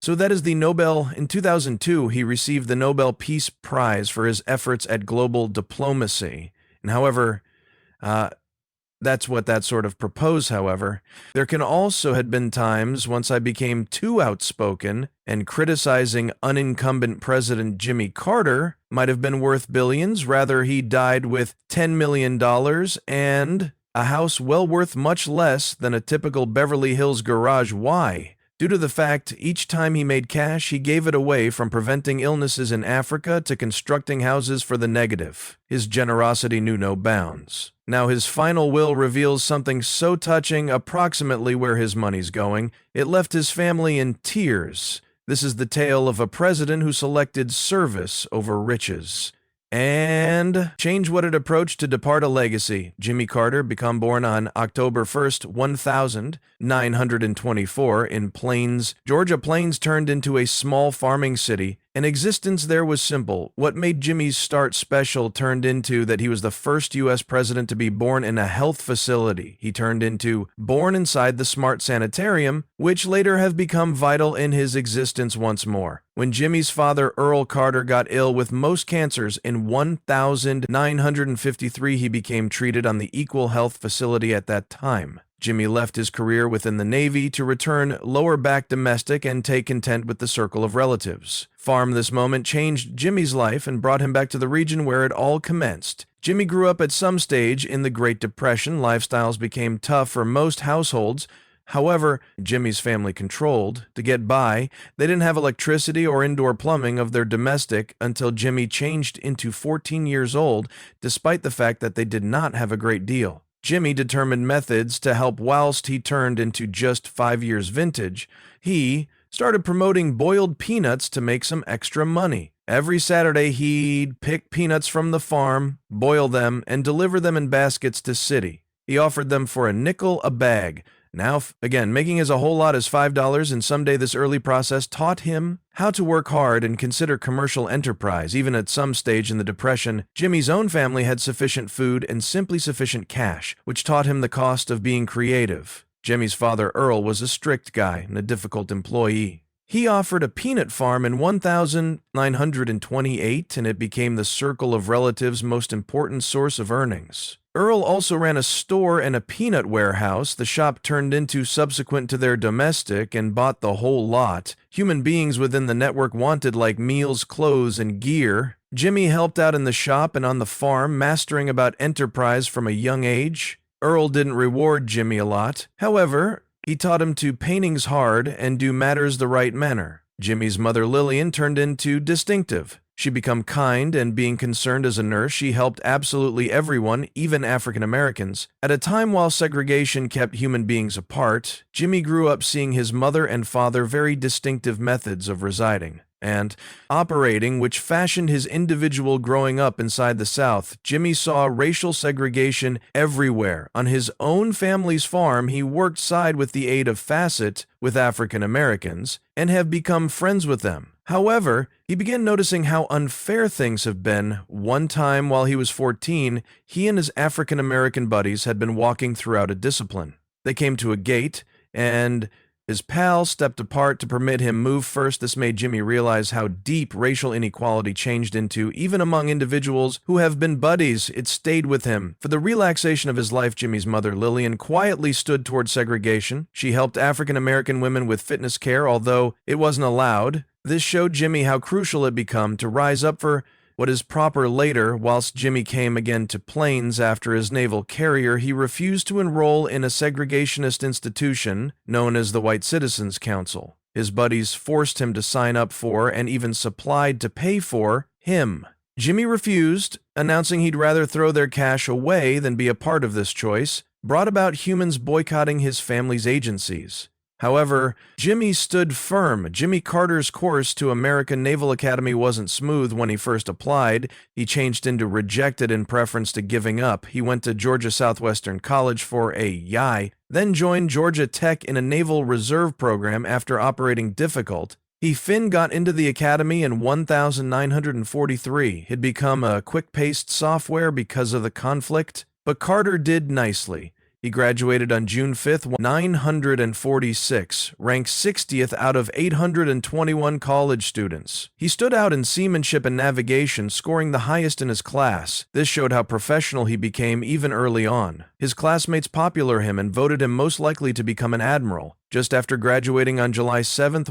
So that is the Nobel. In 2002, he received the Nobel Peace Prize for his efforts at global diplomacy. And however, uh, that's what that sort of proposed, however. There can also have been times once I became too outspoken and criticizing unincumbent President Jimmy Carter might have been worth billions. Rather, he died with $10 million and a house well worth much less than a typical Beverly Hills garage. Why? Due to the fact each time he made cash, he gave it away, from preventing illnesses in Africa to constructing houses for the negative. His generosity knew no bounds. Now his final will reveals something so touching, approximately where his money's going. It left his family in tears. This is the tale of a president who selected service over riches. And change what it approached to depart a legacy. Jimmy Carter, become born on October 1st, 1924 in Plains, Georgia. Plains turned into a small farming city. An existence there was simple. What made Jimmy's start special turned into that he was the first U.S. president to be born in a health facility. He turned into born inside the Smart Sanitarium, which later have become vital in his existence once more. When Jimmy's father, Earl Carter, got ill with most cancers in 1953, he became treated on the Equal Health facility at that time. Jimmy left his career within the Navy to return lower back domestic and take content with the circle of relatives. Farm this moment changed Jimmy's life and brought him back to the region where it all commenced. Jimmy grew up at some stage in the Great Depression. Lifestyles became tough for most households. However, Jimmy's family controlled. To get by, they didn't have electricity or indoor plumbing of their domestic until Jimmy changed into 14 years old, despite the fact that they did not have a great deal. Jimmy determined methods to help whilst he turned into just 5 years vintage. He started promoting boiled peanuts to make some extra money. Every Saturday he'd pick peanuts from the farm, boil them, and deliver them in baskets to city. He offered them for a nickel a bag. Now, again, making as a whole lot as $5, and someday this early process taught him how to work hard and consider commercial enterprise. Even at some stage in the Depression, Jimmy's own family had sufficient food and simply sufficient cash, which taught him the cost of being creative. Jimmy's father, Earl, was a strict guy and a difficult employee. He offered a peanut farm in 1928, and it became the circle of relatives' most important source of earnings. Earl also ran a store and a peanut warehouse. The shop turned into subsequent to their domestic and bought the whole lot. Human beings within the network wanted like meals, clothes, and gear. Jimmy helped out in the shop and on the farm, mastering about enterprise from a young age. Earl didn't reward Jimmy a lot. However, he taught him to paintings hard and do matters the right manner. Jimmy's mother, Lillian, turned into distinctive. She became kind, and being concerned as a nurse, she helped absolutely everyone, even African Americans. At a time while segregation kept human beings apart, Jimmy grew up seeing his mother and father very distinctive methods of residing and operating, which fashioned his individual growing up inside the South. Jimmy saw racial segregation everywhere. On his own family's farm, he worked side with the aid of Facet with African Americans and have become friends with them. However, he began noticing how unfair things have been. One time while he was 14, he and his African American buddies had been walking throughout a discipline. They came to a gate, and his pal stepped apart to permit him move first. This made Jimmy realize how deep racial inequality changed into, even among individuals who have been buddies. It stayed with him. For the relaxation of his life, Jimmy's mother, Lillian, quietly stood toward segregation. She helped African American women with fitness care, although it wasn't allowed. This showed Jimmy how crucial it became to rise up for what is proper. Later, whilst Jimmy came again to Plains after his naval carrier, he refused to enroll in a segregationist institution known as the White Citizens Council. His buddies forced him to sign up for and even supplied to pay for him. Jimmy refused, announcing he'd rather throw their cash away than be a part of this choice, brought about humans boycotting his family's agencies. However, Jimmy stood firm. Jimmy Carter's course to American Naval Academy wasn't smooth when he first applied. He changed into rejected in preference to giving up. He went to Georgia Southwestern College for a YI, then joined Georgia Tech in a Naval Reserve program after operating difficult. He got into the academy in 1943. He'd become a quick-paced software because of the conflict, but Carter did nicely. He graduated on June 5, 946, ranked 60th out of 821 college students. He stood out in seamanship and navigation, scoring the highest in his class. This showed how professional he became even early on. His classmates popular him and voted him most likely to become an admiral. Just after graduating on July 7,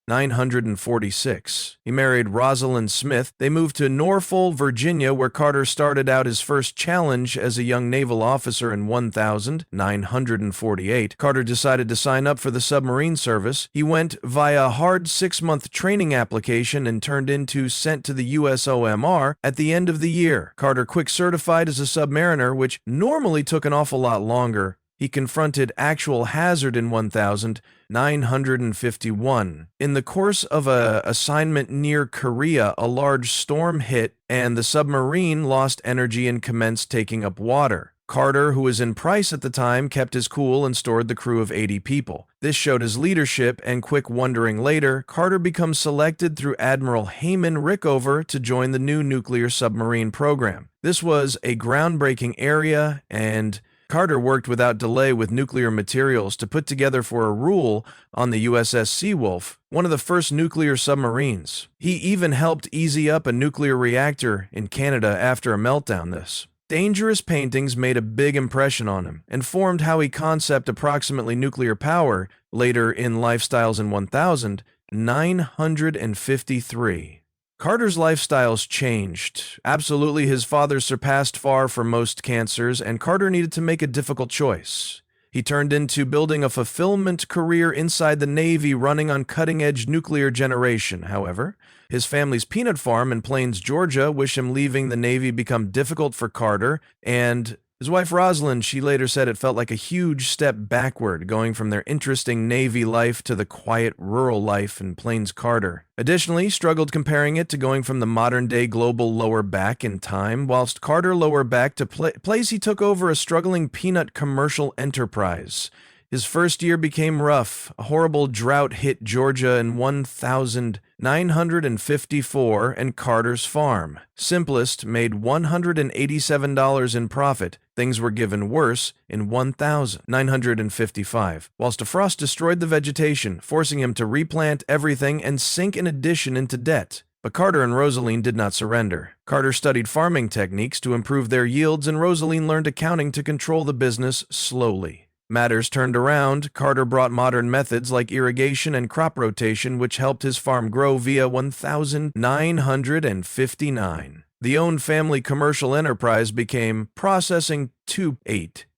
946. He married Rosalind Smith. They moved to Norfolk, Virginia, where Carter started out his first challenge as a young naval officer in 948. Carter decided to sign up for the submarine service. He went via a hard 6-month training application and turned into sent to the USOMR at the end of the year. Carter quick certified as a submariner, which normally took an awful lot longer. He confronted actual hazard in 951. In the course of an assignment near Korea, a large storm hit and the submarine lost energy and commenced taking up water. Carter, who was in Price at the time, kept his cool and stored the crew of 80 people. This showed his leadership, and quick wondering later, Carter becomes selected through Admiral Hayman Rickover to join the new nuclear submarine program. This was a groundbreaking area, and Carter worked without delay with nuclear materials to put together for a rule on the USS Seawolf, one of the first nuclear submarines. He even helped easy up a nuclear reactor in Canada after a meltdown. This dangerous paintings made a big impression on him and formed how he conceived approximately nuclear power later in Lifestyles in 1953. Carter's lifestyles changed. Absolutely, his father surpassed far for most cancers, and Carter needed to make a difficult choice. He turned into building a fulfillment career inside the Navy, running on cutting-edge nuclear generation. However, his family's peanut farm in Plains, Georgia, wished him leaving the Navy become difficult for Carter, and his wife Rosalind, she later said it felt like a huge step backward, going from their interesting Navy life to the quiet rural life in Plains Carter. Additionally, struggled comparing it to going from the modern-day global lower back in time, whilst Carter lower back to place he took over a struggling peanut commercial enterprise. His first year became rough. A horrible drought hit Georgia in 1954 and Carter's farm. Simplest made $187 in profit. Things were given worse in 1955, whilst a frost destroyed the vegetation, forcing him to replant everything and sink in addition into debt. But Carter and Rosaline did not surrender. Carter studied farming techniques to improve their yields, and Rosaline learned accounting to control the business slowly. Matters turned around. Carter brought modern methods like irrigation and crop rotation, which helped his farm grow via 1959. The owned family commercial enterprise became processing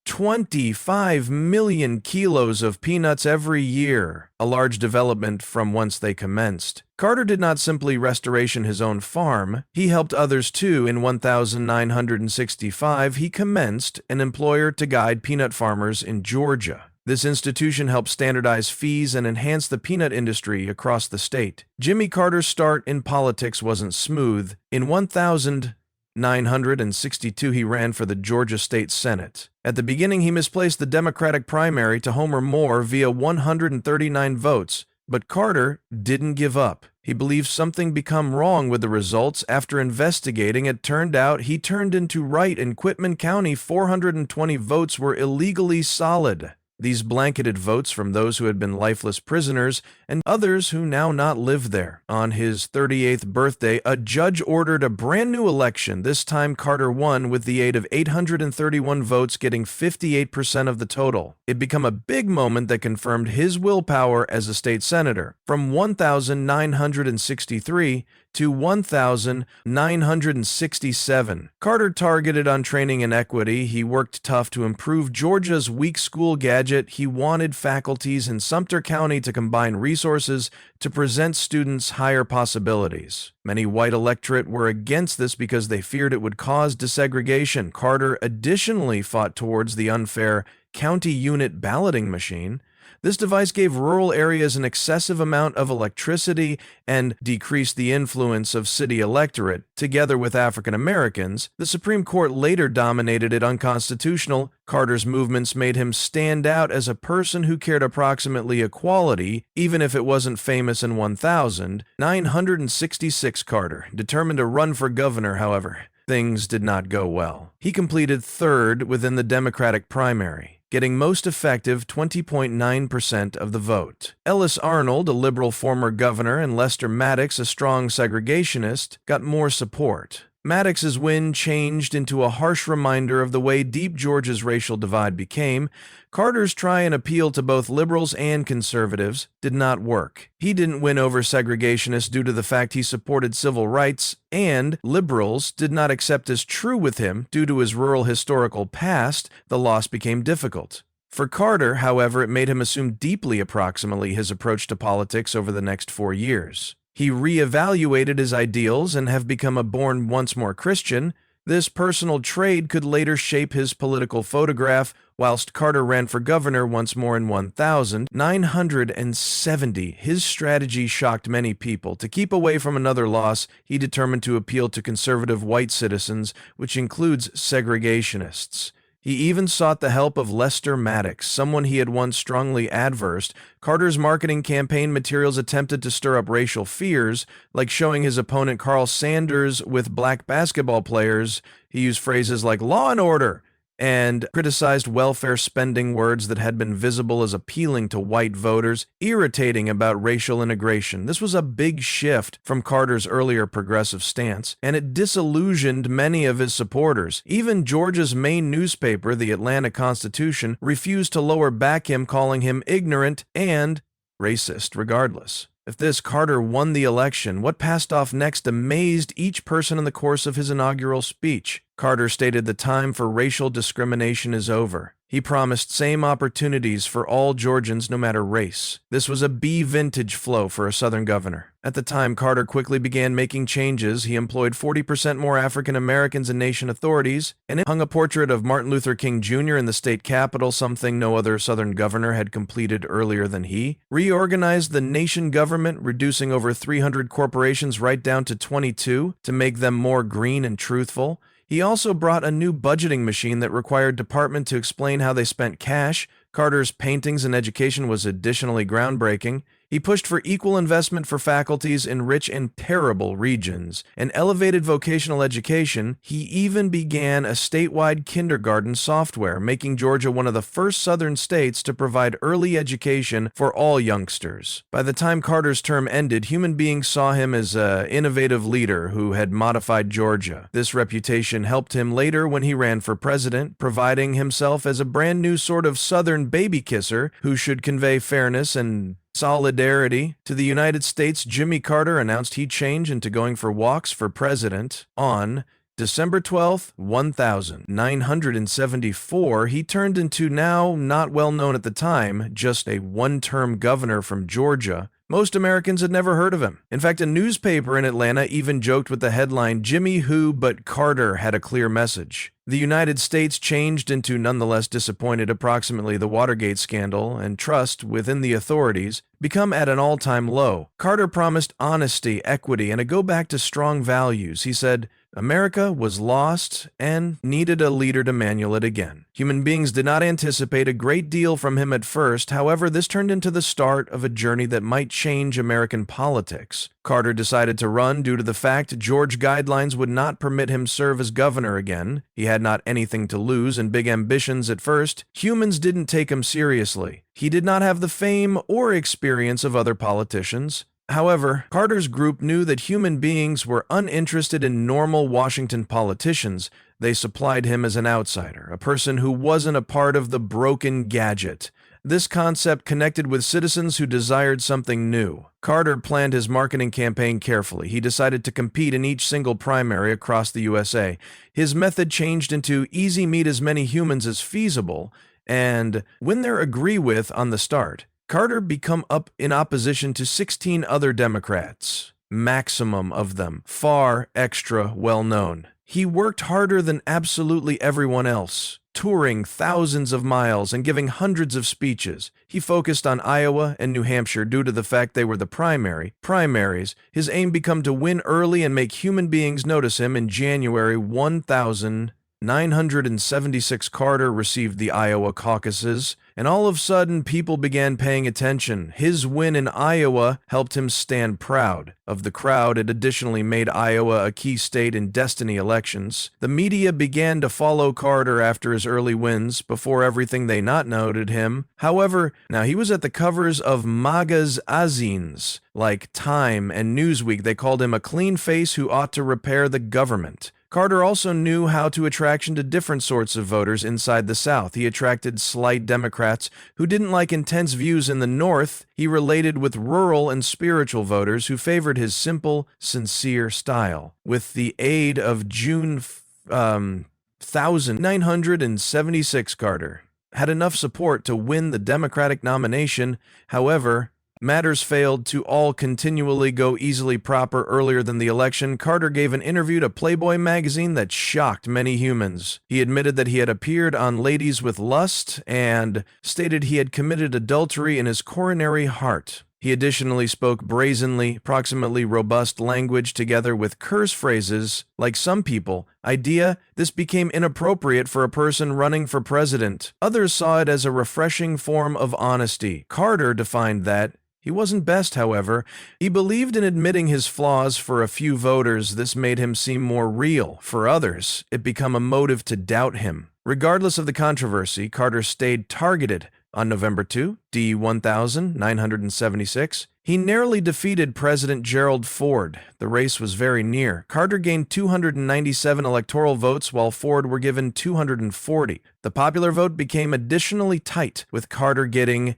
25 million kilos of peanuts every year, a large development from whence they commenced. Carter did not simply restoration his own farm, he helped others too. In 1965, he commenced an employer to guide peanut farmers in Georgia. This institution helped standardize fees and enhance the peanut industry across the state. Jimmy Carter's start in politics wasn't smooth. In 1962, he ran for the Georgia State Senate. At the beginning, he misplaced the Democratic primary to Homer Moore via 139 votes, but Carter didn't give up. He believed something become wrong with the results. After investigating, it turned out he turned into right in Quitman County. 420 votes were illegally solid. These blanketed votes from those who had been lifeless prisoners and others who now not live there. On his 38th birthday, a judge ordered a brand new election. This time Carter won with the aid of 831 votes, getting 58% of the total. It became a big moment that confirmed his willpower as a state senator. From 1,963 to 1,967. Carter targeted on training and equity. He worked tough to improve Georgia's weak school gadget. He wanted faculties in Sumter County to combine resources to present students higher possibilities. Many white electorate were against this because they feared it would cause desegregation. Carter additionally fought towards the unfair county unit balloting machine. This device gave rural areas an excessive amount of electricity and decreased the influence of city electorate. Together with African Americans, the Supreme Court later dominated it unconstitutional. Carter's movements made him stand out as a person who cared approximately equality, even if it wasn't famous in 1966. Carter determined to run for governor, however. things did not go well. He completed third within the Democratic primary, getting most effective 20.9% of the vote. Ellis Arnold, a liberal former governor, and Lester Maddox, a strong segregationist, got more support. Maddox's win changed into a harsh reminder of the way deep Georgia's racial divide became. Carter's try and appeal to both liberals and conservatives did not work. He didn't win over segregationists due to the fact he supported civil rights, and liberals did not accept as true with him due to his rural historical past. The loss became difficult. For Carter, however, it made him assume deeply approximately his approach to politics over the next 4 years. He re-evaluated his ideals and have become a born once more Christian. This personal trade could later shape his political photograph. Whilst Carter ran for governor once more in 1970, his strategy shocked many people. To keep away from another loss, he determined to appeal to conservative white citizens, which includes segregationists. He even sought the help of Lester Maddox, someone he had once strongly adversed. Carter's marketing campaign materials attempted to stir up racial fears, like showing his opponent Carl Sanders with black basketball players. He used phrases like law and order and criticized welfare spending, words that had been visible as appealing to white voters, irritating about racial integration. This was a big shift from Carter's earlier progressive stance, and it disillusioned many of his supporters. Even Georgia's main newspaper, the Atlanta Constitution, refused to back him, calling him ignorant and racist regardless. If this Carter won the election, what passed off next amazed each person in the course of his inaugural speech. Carter stated the time for racial discrimination is over. He promised same opportunities for all Georgians no matter race. This was a B vintage flow for a Southern governor. At the time, Carter quickly began making changes. He employed 40% more African Americans in nation authorities and hung a portrait of Martin Luther King Jr. in the state capitol, something no other Southern governor had completed earlier than he. Reorganized the nation government, reducing over 300 corporations right down to 22 to make them more green and truthful. He also brought a new budgeting machine that required department to explain how they spent cash. Carter's paintings and education was additionally groundbreaking. He pushed for equal investment for faculties in rich and terrible regions, and elevated vocational education. He even began a statewide kindergarten software, making Georgia one of the first Southern states to provide early education for all youngsters. By the time Carter's term ended, human beings saw him as an innovative leader who had modified Georgia. This reputation helped him later when he ran for president, providing himself as a brand new sort of Southern baby kisser who should convey fairness and solidarity. To the United States, Jimmy Carter announced he'd change into going for walks for president. On December 12, 1974, he turned into, now not well known at the time, just a one-term governor from Georgia. Most Americans had never heard of him. In fact, a newspaper in Atlanta even joked with the headline, "Jimmy Who But Carter Had a Clear Message." The United States changed into nonetheless disappointed. Approximately the Watergate scandal and trust within the authorities become at an all-time low. Carter promised honesty, equity, and a go back to strong values. He said, America was lost and needed a leader to manual it again. Human beings did not anticipate a great deal from him at first. However, this turned into the start of a journey that might change American politics. Carter decided to run due to the fact George guidelines would not permit him serve as governor again. He had not anything to lose and big ambitions at first. Humans didn't take him seriously. He did not have the fame or experience of other politicians. However, Carter's group knew that human beings were uninterested in normal Washington politicians. They supplied him as an outsider, a person who wasn't a part of the broken gadget. This concept connected with citizens who desired something new. Carter planned his marketing campaign carefully. He decided to compete in each single primary across the USA. His method changed into easy meet as many humans as feasible, and when they're agree with on the start. Carter became up in opposition to 16 other Democrats, maximum of them, far extra well-known. He worked harder than absolutely everyone else, touring thousands of miles and giving hundreds of speeches. He focused on Iowa and New Hampshire due to the fact they were the primaries. His aim became to win early and make human beings notice him. In January 1000 976 Carter received the Iowa caucuses, and all of a sudden people began paying attention. His win in Iowa helped him stand proud of the crowd. It additionally made Iowa a key state in destiny elections. The media began to follow Carter after his early wins. Before everything, they not noted him. However, now he was at the covers of magazines like Time and Newsweek. They called him a clean face who ought to repair the government. Carter also knew how to attraction to different sorts of voters inside the South. He attracted slight Democrats who didn't like intense views in the North. He related with rural and spiritual voters who favored his simple, sincere style. With the aid of June 1976, Carter had enough support to win the Democratic nomination. However, matters failed to all continually go easily proper. Earlier than the election, Carter gave an interview to Playboy magazine that shocked many humans. He admitted that he had appeared on Ladies with Lust and stated he had committed adultery in his coronary heart. He additionally spoke brazenly, approximately robust language together with curse phrases. Like some people, this became inappropriate for a person running for president. Others saw it as a refreshing form of honesty. Carter defined that he wasn't best, however. He believed in admitting his flaws. For a few voters, this made him seem more real. For others, it became a motive to doubt him. Regardless of the controversy, Carter stayed targeted. On November 2, D 1976, he narrowly defeated President Gerald Ford. The race was very near. Carter gained 297 electoral votes while Ford were given 240. The popular vote became additionally tight, with Carter getting